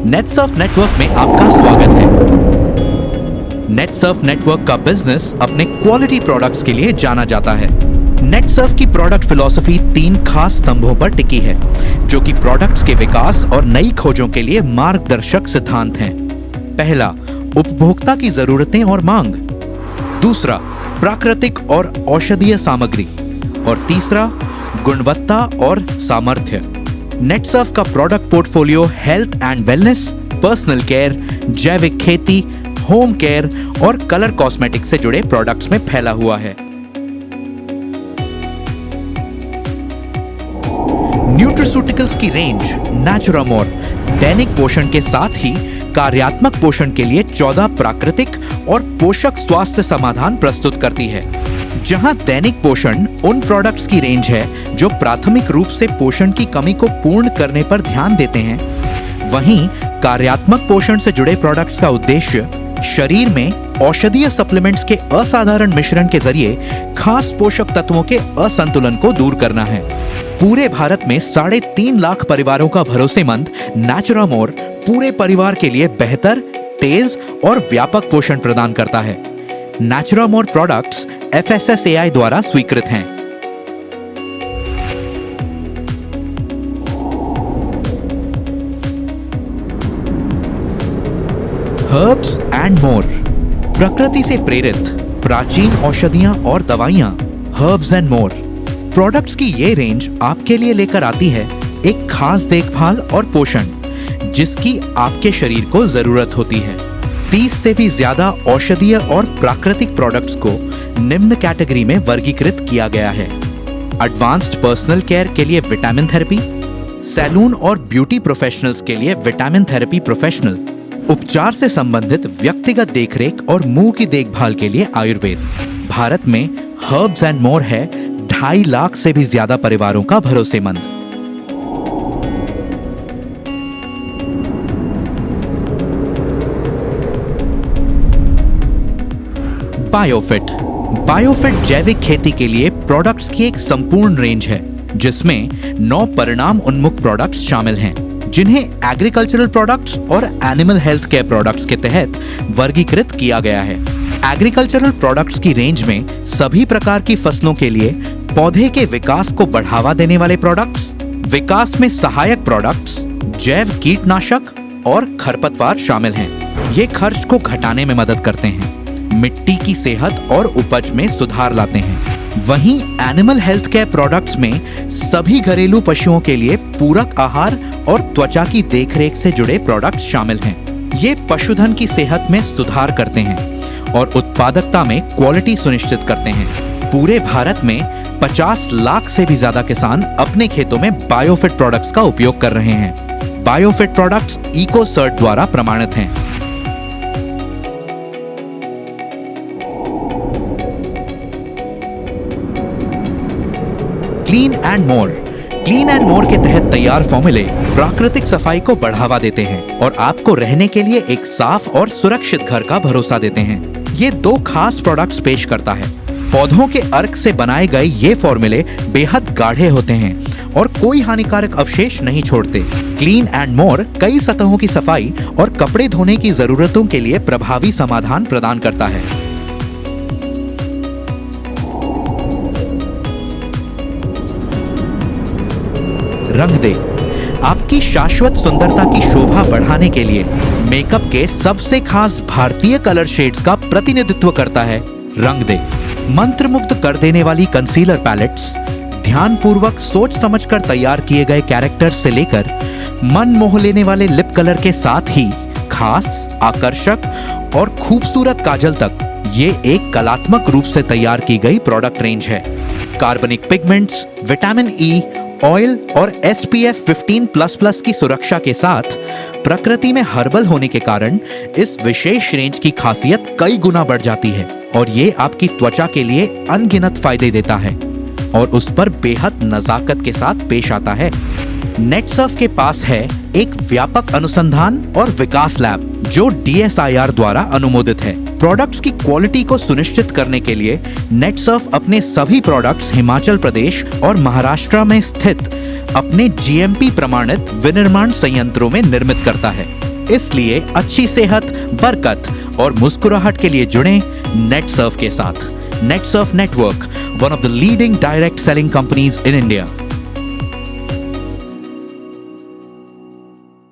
Netsurf network में आपका स्वागत है। नेटसर्फ नेटवर्क का बिजनेस अपने क्वालिटी प्रोडक्ट्स के लिए जाना जाता है। नेटसर्फ की प्रोडक्ट फिलॉसफी 3 खास स्तंभों पर टिकी है, जो कि प्रोडक्ट्स के विकास और नई खोजों के लिए मार्गदर्शक सिद्धांत हैं। पहला, उपभोक्ता की जरूरतें और मांग। दूसरा, प्राकृतिक और औषधीय सामग्री। और तीसरा, गुणवत्ता और सामर्थ्य। नेटसर्फ का product portfolio health and wellness, personal care, जैविक खेती, होम केयर और कलर कॉस्मेटिक्स से जुड़े प्रोडक्ट्स में फैला हुआ है। न्यूट्रास्यूटिकल्स की रेंज नेचुरामोर दैनिक पोषण के साथ ही कार्यात्मक पोषण के लिए 14 प्राकृतिक और पोषक स्वास्थ्य समाधान प्रस्तुत करती है। जहां दैनिक पोषण उन प्रोडक्ट्स की रेंज है जो प्राथमिक रूप से पोषण की कमी को पूर्ण करने पर ध्यान देते हैं, वहीं कार्यात्मक पोषण से जुड़े प्रोडक्ट्स का उद्देश्य शरीर में औषधीय सप्लीमेंट्स के असाधारण मिश्रण के जरिए खास पोषक तत्वों के असंतुलन को दूर करना है। पूरे भारत में 3.5 लाख परिवारों का भरोसेमंद नेचुरामोर पूरे परिवार के लिए बेहतर, तेज और व्यापक पोषण प्रदान करता है। नेचुरामोर प्रोडक्ट्स FSSAI द्वारा स्वीकृत हैं। हर्ब्स एंड मोर, प्रकृति से प्रेरित प्राचीन औषधियां और दवाइयां। हर्ब्स एंड मोर प्रोडक्ट्स की ये रेंज आपके लिए लेकर आती है एक खास देखभाल और पोषण जिसकी आपके शरीर को जरूरत होती है। 30 से भी ज्यादा औषधीय और प्राकृतिक प्रोडक्ट्स को निम्न कैटेगरी में वर्गीकृत किया गया है। एडवांस्ड पर्सनल केयर के लिए विटामिन थेरेपी, सैलून और ब्यूटी प्रोफेशनल्स के लिए विटामिन थेरेपी प्रोफेशनल, उपचार से संबंधित व्यक्तिगत देखरेख और मुंह की देखभाल के लिए आयुर्वेद। भारत में हर्ब्स एंड मोर है 2.5 लाख से भी ज्यादा परिवारों का भरोसेमंद। बायोफिट, बायोफिट जैविक खेती के लिए प्रोडक्ट्स की एक संपूर्ण रेंज है जिसमें 9 परिणाम उन्मुख प्रोडक्ट्स शामिल हैं, जिन्हें एग्रीकल्चरल प्रोडक्ट्स और एनिमल हेल्थ केयर प्रोडक्ट्स के तहत वर्गीकृत किया गया है। एग्रीकल्चरल प्रोडक्ट्स की रेंज में सभी प्रकार की फसलों के लिए पौधे के विकास को बढ़ावा देने वाले प्रोडक्ट्स, विकास में सहायक प्रोडक्ट्स, जैव कीटनाशक और खरपतवार शामिल हैं। ये खर्च को घटाने में मदद करते हैं, मिट्टी की सेहत और उपज में सुधार लाते हैं। वहीं एनिमल हेल्थ केयर प्रोडक्ट्स में सभी घरेलू पशुओं के लिए पूरक आहार और त्वचा की देखरेख से जुड़े प्रोडक्ट्स शामिल हैं। ये पशुधन की सेहत में सुधार करते हैं और उत्पादकता में क्वालिटी सुनिश्चित करते हैं। पूरे भारत में 50 लाख से भी ज्यादा किसान अपने खेतों में बायोफिट प्रोडक्ट्स का उपयोग कर रहे हैं। बायोफिट प्रोडक्ट्स इकोसर्ट द्वारा प्रमाणित हैं। Clean and more, clean and more के तहत तैयार फॉर्मूले प्राकृतिक सफाई को बढ़ावा देते हैं और आपको रहने के लिए एक साफ और सुरक्षित घर का भरोसा देते हैं। ये 2 खास प्रोडक्ट्स पेश करता है। पौधों के अर्क से बनाए गए ये फॉर्मूले बेहद गाढ़े होते हैं और कोई हानिकारक अवशेष नहीं छोड़ते। क्लीन एंड मोर कई सतहों की सफाई और कपड़े धोने की जरूरतों के लिए प्रभावी समाधान प्रदान करता है। रंग दे, आपकी शाश्वत सुंदरता की शोभा बढ़ाने के लिए मेकअप के सबसे खास भारतीय कलर शेड्स का प्रतिनिधित्व करता है रंग दे। मंत्रमुग्ध कर देने वाली कंसीलर पैलेट्स, ध्यानपूर्वक सोच समझकर तैयार किए गए कैरेक्टर्स से लेकर मन मोह लेने वाले लिप कलर के साथ ही खास, आकर्षक और खूबसूरत काजल तक ये एक कलात्मक रूप से तैयार की गई प्रोडक्ट रेंज है। कार्बनिक पिगमेंट्स, विटामिन ई, ऑयल और SPF 15++ की सुरक्षा के साथ प्रकृति में हर्बल होने के कारण इस विशेष रेंज की खासियत कई गुना बढ़ जाती है और ये आपकी त्वचा के लिए अनगिनत फायदे देता है और उस पर बेहद नजाकत के साथ पेश आता है। नेटसर्फ के पास है एक व्यापक अनुसंधान और विकास लैब जो DSIR द्वारा अनुमोदित है। प्रोडक्ट्स की क्वालिटी को सुनिश्चित करने के लिए नेटसर्फ अपने सभी प्रोडक्ट्स हिमाचल प्रदेश और महाराष्ट्र में स्थित अपने GMP प्रमाणित विनिर्माण संयंत्रों में निर्मित करता है। इसलिए अच्छी सेहत, बरकत और मुस्कुराहट के लिए जुड़ें नेटसर्फ के साथ। Netsurf network, one of the leading direct selling companies in India.